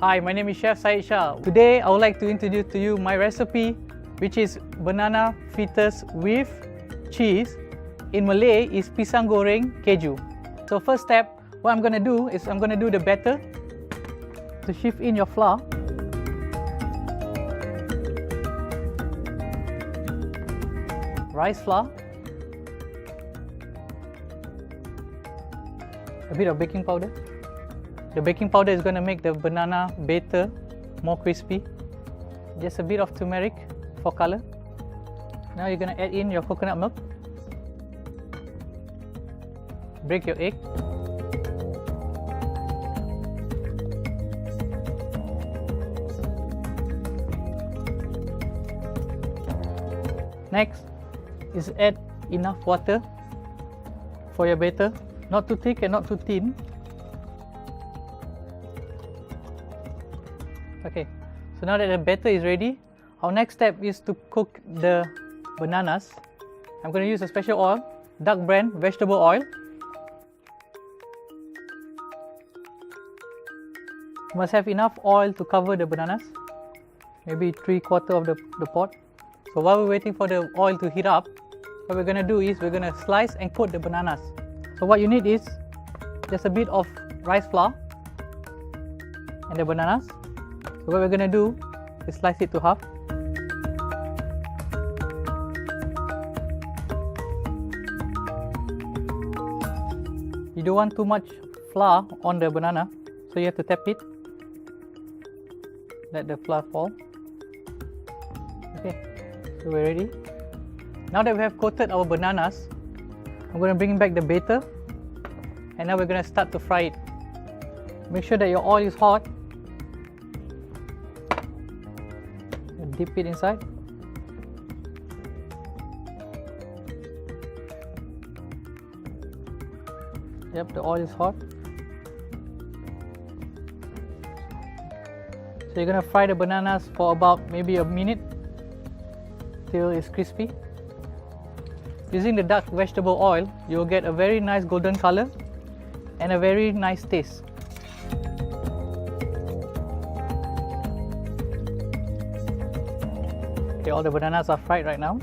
Hi, my name is Chef Syed Shah. Today I would like to introduce to you my recipe, which is banana fritters with cheese. In Malay is pisang goreng keju. So first step, what I'm going to do is I'm going to do the batter. To shift in your flour. Rice flour. A bit of baking powder. The baking powder is going to make the banana batter more crispy. Just a bit of turmeric for color. Now you're going to add in your coconut milk. Break your egg. Next is add enough water for your batter, not too thick and not too thin. Okay, so now that the batter is ready, our next step is to cook the bananas. I'm going to use a special oil, dark brand vegetable oil. You must have enough oil to cover the bananas, maybe 3/4 of the pot. So while we're waiting for the oil to heat up, what we're going to do is we're going to slice and coat the bananas. So what you need is just a bit of rice flour and the bananas. So what we're going to do is slice it to half. You don't want too much flour on the banana, so you have to tap it. Let the flour fall. Okay, so we're ready. Now that we have coated our bananas, I'm going to bring back the batter, and now we're going to start to fry it. Make sure that your oil is hot. Dip it inside. Yep, the oil is hot. So you're going to fry the bananas for about maybe a minute till it's crispy. Using the dark vegetable oil, you'll get a very nice golden color and a very nice taste. Okay, all the bananas are fried right now.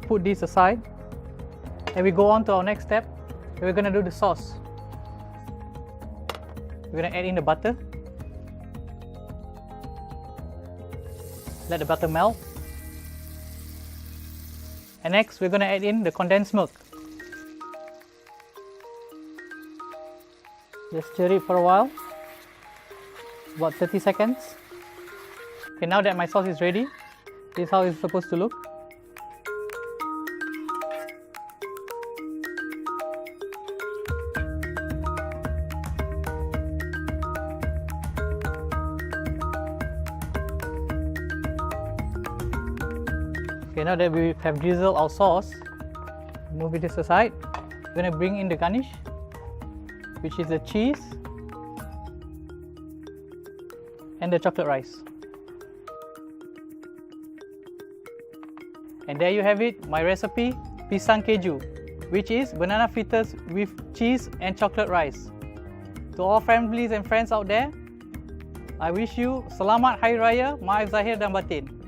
Put these aside and we go on to our next step. We're going to do the sauce. We're going to add in the butter. Let the butter melt. And next we're going to add in the condensed milk. Just stir it for a while, about 30 seconds. Okay, now that my sauce is ready, this is how it's supposed to look. Okay, now that we have drizzled our sauce, move it aside. We're going to bring in the garnish, which is the cheese and the chocolate rice. And there you have it, my recipe, pisang keju, which is banana fritters with cheese and chocolate rice. To all families and friends out there, I wish you Selamat Hari Raya, Maaf Zahir dan Batin.